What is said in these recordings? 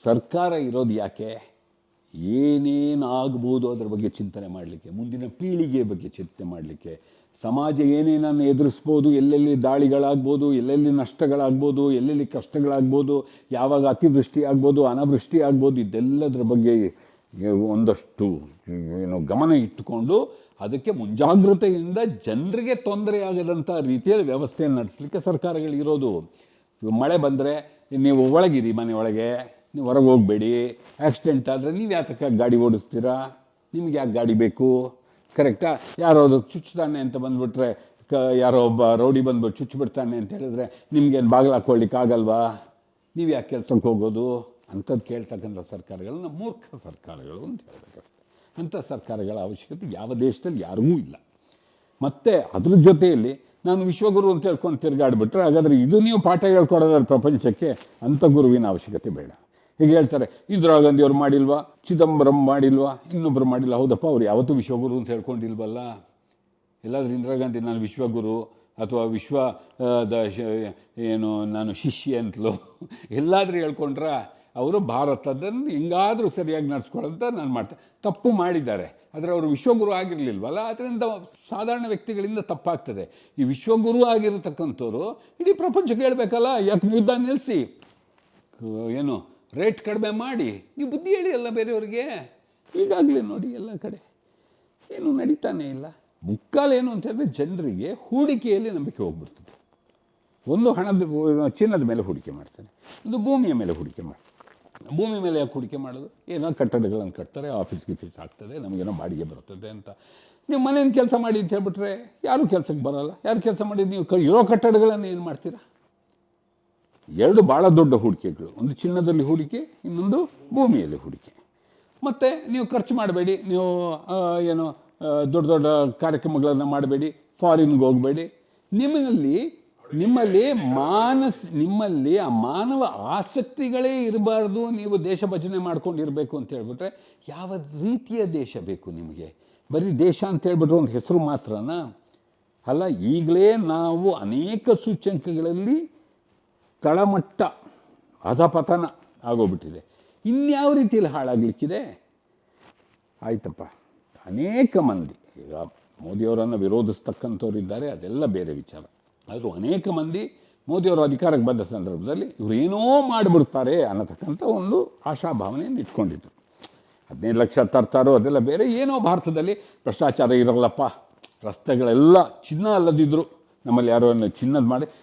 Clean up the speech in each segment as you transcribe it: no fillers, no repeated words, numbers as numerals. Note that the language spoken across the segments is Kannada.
ಸರ್ಕಾರ ಇರೋದು ಯಾಕೆ? ಏನೇನು ಆಗ್ಬೋದು ಅದರ ಬಗ್ಗೆ ಚಿಂತನೆ ಮಾಡಲಿಕ್ಕೆ, ಮುಂದಿನ ಪೀಳಿಗೆ ಬಗ್ಗೆ ಚಿಂತನೆ ಮಾಡಲಿಕ್ಕೆ, ಸಮಾಜ ಏನೇನನ್ನು ಎದುರಿಸ್ಬೋದು, ಎಲ್ಲೆಲ್ಲಿ ದಾಳಿಗಳಾಗ್ಬೋದು, ಎಲ್ಲೆಲ್ಲಿ ನಷ್ಟಗಳಾಗ್ಬೋದು, ಎಲ್ಲೆಲ್ಲಿ ಕಷ್ಟಗಳಾಗ್ಬೋದು, ಯಾವಾಗ ಅತಿವೃಷ್ಟಿ ಆಗ್ಬೋದು, ಅನಾವೃಷ್ಟಿ ಆಗ್ಬೋದು, ಇದೆಲ್ಲದರ ಬಗ್ಗೆ ಒಂದಷ್ಟು ಗಮನ ಇಟ್ಟುಕೊಂಡು ಅದಕ್ಕೆ ಮುಂಜಾಗ್ರತೆಯಿಂದ ಜನರಿಗೆ ತೊಂದರೆಯಾಗದಂಥ ರೀತಿಯಲ್ಲಿ ವ್ಯವಸ್ಥೆಯನ್ನು ನಡೆಸಲಿಕ್ಕೆ ಸರ್ಕಾರಗಳಿರೋದು. ಮಳೆ ಬಂದರೆ ನೀವು ಒಳಗಿರಿ, ಮನೆ ಒಳಗೆ, ನೀವು ಹೊರಗೆ ಹೋಗಬೇಡಿ. ಆಕ್ಸಿಡೆಂಟ್ ಆದರೆ ನೀವು ಯಾತಕ್ಕೆ ಗಾಡಿ ಓಡಿಸ್ತೀರಾ? ನಿಮ್ಗೆ ಯಾಕೆ ಗಾಡಿ ಬೇಕು? ಕರೆಕ್ಟಾ? ಯಾರೋ ಅದು ಚುಚ್ಚುತ್ತಾನೆ ಅಂತ ಬಂದುಬಿಟ್ರೆ, ಯಾರೋ ಒಬ್ಬ ರೌಡಿ ಬಂದ್ಬಿಟ್ಟು ಚುಚ್ಚಿಬಿಡ್ತಾನೆ ಅಂತ ಹೇಳಿದ್ರೆ ನಿಮಗೇನು ಬಾಗಿಲು ಹಾಕ್ಕೊಳ್ಳಿಕ್ಕಾಗಲ್ವಾ? ನೀವು ಯಾಕೆ ಕೆಲಸಕ್ಕೆ ಹೋಗೋದು? ಅಂಥದ್ದು ಕೇಳ್ತಕ್ಕಂಥ ಸರ್ಕಾರಗಳನ್ನ ಮೂರ್ಖ ಸರ್ಕಾರಗಳು ಅಂತ ಹೇಳಬೇಕು. ಅಂಥ ಸರ್ಕಾರಗಳ ಅವಶ್ಯಕತೆ ಯಾವ ದೇಶದಲ್ಲಿ ಯಾರಿಗೂ ಇಲ್ಲ. ಮತ್ತು ಅದ್ರ ಜೊತೆಯಲ್ಲಿ ನಾನು ವಿಶ್ವಗುರು ಅಂತ ಹೇಳ್ಕೊಂಡು ತಿರುಗಾಡಿಬಿಟ್ರೆ, ಹಾಗಾದರೆ ಇದು ನೀವು ಪಾಠ ಹೇಳ್ಕೊಡೋದ್ರ ಪ್ರಪಂಚಕ್ಕೆ, ಅಂಥ ಗುರುವಿನ ಅವಶ್ಯಕತೆ ಬೇಡ. ಈಗ ಹೇಳ್ತಾರೆ ಇಂದಿರಾ ಗಾಂಧಿ ಅವ್ರು ಮಾಡಿಲ್ವಾ, ಚಿದಂಬರಂ ಮಾಡಿಲ್ವಾ, ಇನ್ನೊಬ್ಬರು ಮಾಡಿಲ್ಲ. ಹೌದಪ್ಪ, ಅವ್ರು ಯಾವತ್ತೂ ವಿಶ್ವಗುರು ಅಂತ ಹೇಳ್ಕೊಂಡಿಲ್ವಲ್ಲ. ಎಲ್ಲಾದರೂ ಇಂದಿರಾ ಗಾಂಧಿ ನಾನು ವಿಶ್ವಗುರು ಅಥವಾ ಏನು ನಾನು ಶಿಷ್ಯ ಅಂತಲೋ ಎಲ್ಲಾದರೂ ಹೇಳ್ಕೊಂಡ್ರ? ಅವರು ಭಾರತದನ್ನು ಹೆಂಗಾದರೂ ಸರಿಯಾಗಿ ನಡೆಸ್ಕೊಳ್ಳೋಂತ ನಾನು ಮಾಡ್ತೇನೆ. ತಪ್ಪು ಮಾಡಿದ್ದಾರೆ, ಆದರೆ ಅವರು ವಿಶ್ವಗುರು ಆಗಿರಲಿಲ್ವಲ್ಲ. ಅದರಿಂದ ಸಾಧಾರಣ ವ್ಯಕ್ತಿಗಳಿಂದ ತಪ್ಪಾಗ್ತದೆ. ಈ ವಿಶ್ವಗುರು ಆಗಿರತಕ್ಕಂಥವ್ರು ಇಡೀ ಪ್ರಪಂಚಕ್ಕೆ ಹೇಳ್ಬೇಕಲ್ಲ, ಯಾಕೆ ಯುದ್ಧ ನಿಲ್ಲಿಸಿ, ಏನು ರೇಟ್ ಕಡಿಮೆ ಮಾಡಿ, ನೀವು ಬುದ್ಧಿ ಹೇಳಿ ಎಲ್ಲ ಬೇರೆಯವ್ರಿಗೆ. ಈಗಾಗಲೇ ನೋಡಿ ಎಲ್ಲ ಕಡೆ ಏನು ನಡೀತಾನೇ ಇಲ್ಲ. ಮುಕ್ಕಾಲೇನು ಅಂತಂದರೆ ಜನರಿಗೆ ಹೂಡಿಕೆಯಲ್ಲಿ ನಂಬಿಕೆ ಹೋಗ್ಬಿಡ್ತದೆ. ಒಂದು ಚಿನ್ನದ ಮೇಲೆ ಹೂಡಿಕೆ ಮಾಡ್ತಾನೆ, ಒಂದು ಭೂಮಿಯ ಮೇಲೆ ಹೂಡಿಕೆ ಮಾಡ್ತಾನೆ. ಭೂಮಿ ಮೇಲೆ ಯಾಕೆ ಹೂಡಿಕೆ ಮಾಡೋದು? ಏನೋ ಕಟ್ಟಡಗಳನ್ನು ಕಟ್ತಾರೆ, ಆಫೀಸ್ ಆಗ್ತದೆ, ನಮಗೇನೋ ಬಾಡಿಗೆ ಬರ್ತದೆ ಅಂತ. ನೀವು ಮನೆಯಿಂದ ಕೆಲಸ ಮಾಡಿ ಅಂತ ಹೇಳ್ಬಿಟ್ರೆ ಯಾರೂ ಕೆಲಸಕ್ಕೆ ಬರೋಲ್ಲ. ಯಾರು ಕೆಲಸ ಮಾಡಿದ್ದು? ನೀವು ಇರೋ ಕಟ್ಟಡಗಳನ್ನು ಏನು ಮಾಡ್ತೀರಾ? ಎರಡು ಭಾಳ ದೊಡ್ಡ ಹೂಡಿಕೆಗಳು, ಒಂದು ಚಿನ್ನದಲ್ಲಿ ಹೂಡಿಕೆ, ಇನ್ನೊಂದು ಭೂಮಿಯಲ್ಲಿ ಹೂಡಿಕೆ. ಮತ್ತು ನೀವು ಖರ್ಚು ಮಾಡಬೇಡಿ, ನೀವು ಏನು ದೊಡ್ಡ ದೊಡ್ಡ ಕಾರ್ಯಕ್ರಮಗಳನ್ನು ಮಾಡಬೇಡಿ, ಫಾರಿನ್ಗೆ ಹೋಗಬೇಡಿ. ನಿಮ್ಮಲ್ಲಿ ಆ ಮಾನವ ಆಸಕ್ತಿಗಳೇ ಇರಬಾರ್ದು. ನೀವು ದೇಶ ಭಜನೆ ಮಾಡ್ಕೊಂಡಿರಬೇಕು ಅಂತ ಹೇಳ್ಬಿಟ್ರೆ ಯಾವ ರೀತಿಯ ದೇಶ ಬೇಕು ನಿಮಗೆ? ಬರೀ ದೇಶ ಅಂತ ಹೇಳ್ಬಿಟ್ರೆ ಒಂದು ಹೆಸರು ಮಾತ್ರನಾ? ಅಲ್ಲ, ಈಗಲೇ ನಾವು ಅನೇಕ ಸೂಚ್ಯಂಕಗಳಲ್ಲಿ ತಳಮಟ್ಟ ಅಧಪತನ ಆಗೋಗ್ಬಿಟ್ಟಿದೆ. ಇನ್ಯಾವ ರೀತಿಯಲ್ಲಿ ಹಾಳಾಗಲಿಕ್ಕಿದೆ? ಆಯ್ತಪ್ಪ, ಅನೇಕ ಮಂದಿ ಈಗ ಮೋದಿಯವರನ್ನು ವಿರೋಧಿಸ್ತಕ್ಕಂಥವ್ರು ಇದ್ದಾರೆ, ಅದೆಲ್ಲ ಬೇರೆ ವಿಚಾರ. ಆದರೂ ಅನೇಕ ಮಂದಿ ಮೋದಿಯವರು ಅಧಿಕಾರಕ್ಕೆ ಬಂದ ಸಂದರ್ಭದಲ್ಲಿ ಇವರು ಏನೋ ಮಾಡಿಬಿಡ್ತಾರೆ ಅನ್ನತಕ್ಕಂಥ ಒಂದು ಆಶಾಭಾವನೆಯನ್ನು ಇಟ್ಕೊಂಡಿದ್ರು. 15 ಲಕ್ಷ ತರ್ತಾರೋ ಅದೆಲ್ಲ ಬೇರೆ. ಏನೋ ಭಾರತದಲ್ಲಿ ಭ್ರಷ್ಟಾಚಾರ ಇರೋಲ್ಲಪ್ಪ, ರಸ್ತೆಗಳೆಲ್ಲ ಚಿನ್ನ ಅಲ್ಲದಿದ್ದರು, ನಮ್ಮಲ್ಲಿ ಯಾರೋ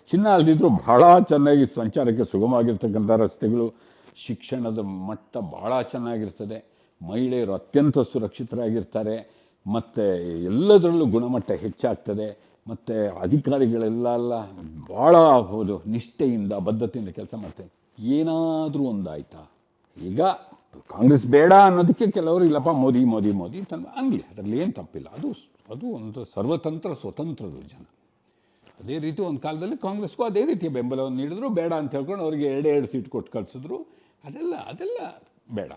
ಚಿನ್ನ ಅಲ್ಲದಿದ್ದರೂ ಭಾಳ ಚೆನ್ನಾಗಿ ಸಂಚಾರಕ್ಕೆ ಸುಗಮವಾಗಿರ್ತಕ್ಕಂಥ ರಸ್ತೆಗಳು, ಶಿಕ್ಷಣದ ಮಟ್ಟ ಭಾಳ ಚೆನ್ನಾಗಿರ್ತದೆ, ಮಹಿಳೆಯರು ಅತ್ಯಂತ ಸುರಕ್ಷಿತರಾಗಿರ್ತಾರೆ, ಮತ್ತು ಎಲ್ಲದರಲ್ಲೂ ಗುಣಮಟ್ಟ ಹೆಚ್ಚಾಗ್ತದೆ, ಮತ್ತು ಅಧಿಕಾರಿಗಳೆಲ್ಲ ಭಾಳ ನಿಷ್ಠೆಯಿಂದ ಬದ್ಧತೆಯಿಂದ ಕೆಲಸ ಮಾಡ್ತಾರೆ. ಏನಾದರೂ ಒಂದಾಯ್ತಾ? ಈಗ ಕಾಂಗ್ರೆಸ್ ಬೇಡ ಅನ್ನೋದಕ್ಕೆ ಕೆಲವರು ಇಲ್ಲಪ್ಪ ಮೋದಿ ಅನ್ನಲಿ, ಅದರಲ್ಲಿ ಏನು ತಪ್ಪಿಲ್ಲ. ಅದು ಒಂದು ಸರ್ವತಂತ್ರ ಸ್ವತಂತ್ರರು ಜನ. ಅದೇ ರೀತಿ ಒಂದು ಕಾಲದಲ್ಲಿ ಕಾಂಗ್ರೆಸ್ಗೂ ಅದೇ ರೀತಿಯ ಬೆಂಬಲವನ್ನು ನೀಡಿದ್ರು. ಬೇಡ ಅಂತ ಹೇಳ್ಕೊಂಡು ಅವರಿಗೆ 2 ಸೀಟ್ ಕೊಟ್ಟು ಕಳಿಸಿದ್ರು. ಅದೆಲ್ಲ ಬೇಡ.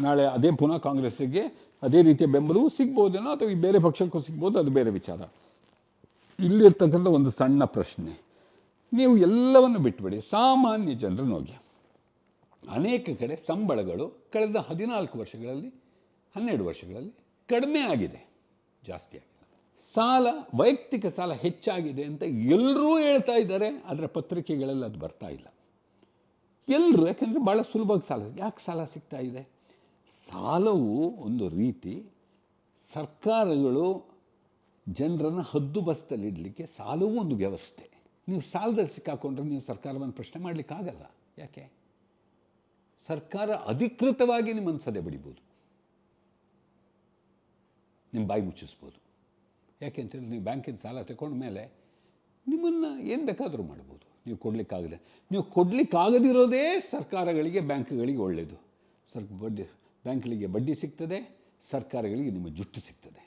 ನಾಳೆ ಅದೇ ಪುನಃ ಕಾಂಗ್ರೆಸ್ಸಿಗೆ ಅದೇ ರೀತಿಯ ಬೆಂಬಲವೂ ಸಿಗ್ಬೋದೇನೋ, ಅಥವಾ ಈ ಬೇರೆ ಪಕ್ಷಕ್ಕೂ ಸಿಗ್ಬೋದು, ಅದು ಬೇರೆ ವಿಚಾರ. ಇಲ್ಲಿರ್ತಕ್ಕಂಥ ಒಂದು ಸಣ್ಣ ಪ್ರಶ್ನೆ, ನೀವು ಎಲ್ಲವನ್ನು ಬಿಟ್ಟುಬಿಡಿ, ಸಾಮಾನ್ಯ ಜನರನ್ನು ಹೋಗಿ. ಅನೇಕ ಕಡೆ ಸಂಬಳಗಳು ಕಳೆದ 14 ವರ್ಷಗಳಲ್ಲಿ 12 ವರ್ಷಗಳಲ್ಲಿ ಕಡಿಮೆ ಆಗಿದೆ, ಜಾಸ್ತಿ ಆಗಿದೆ. ಸಾಲ, ವೈಯಕ್ತಿಕ ಸಾಲ ಹೆಚ್ಚಾಗಿದೆ ಅಂತ ಎಲ್ಲರೂ ಹೇಳ್ತಾ ಇದ್ದಾರೆ, ಆದರೆ ಪತ್ರಿಕೆಗಳಲ್ಲಿ ಅದು ಬರ್ತಾ ಇಲ್ಲ. ಎಲ್ಲರೂ, ಯಾಕೆಂದರೆ ಭಾಳ ಸುಲಭವಾಗಿ ಯಾಕೆ ಸಾಲ ಸಿಗ್ತಾ ಇದೆ? ಸಾಲವು ಒಂದು ರೀತಿ ಸರ್ಕಾರಗಳು ಜನರನ್ನು ಹದ್ದುಬಸ್ತಲ್ಲಿಡಲಿಕ್ಕೆ ಸಾಲವೂ ಒಂದು ವ್ಯವಸ್ಥೆ. ನೀವು ಸಾಲದಲ್ಲಿ ಸಿಕ್ಕಾಕೊಂಡ್ರೆ ನೀವು ಸರ್ಕಾರವನ್ನು ಪ್ರಶ್ನೆ ಮಾಡಲಿಕ್ಕಾಗಲ್ಲ. ಯಾಕೆ? ಸರ್ಕಾರ ಅಧಿಕೃತವಾಗಿ ನಿಮ್ಮನ್ನು ಸದೆ ಬಡಿಬೋದು, ನಿಮ್ಮ ಬಾಯಿ ಮುಚ್ಚಿಸ್ಬೋದು. ಯಾಕೆ ಅಂತೇಳಿ ನೀವು ಬ್ಯಾಂಕಿನ ಸಾಲ ತಗೊಂಡ ಮೇಲೆ ನಿಮ್ಮನ್ನು ಏನು ಬೇಕಾದರೂ ಮಾಡ್ಬೋದು. ನೀವು ಕೊಡಲಿಕ್ಕಾಗದೆ, ನೀವು ಕೊಡಲಿಕ್ಕಾಗದಿರೋದೇ ಸರ್ಕಾರಗಳಿಗೆ, ಬ್ಯಾಂಕ್ಗಳಿಗೆ ಒಳ್ಳೆಯದು. ಬ್ಯಾಂಕ್ಗಳಿಗೆ ಬಡ್ಡಿ ಸಿಗ್ತದೆ, ಸರ್ಕಾರಗಳಿಗೆ ನಿಮ್ಮ ಜುಟ್ಟು ಸಿಗ್ತದೆ.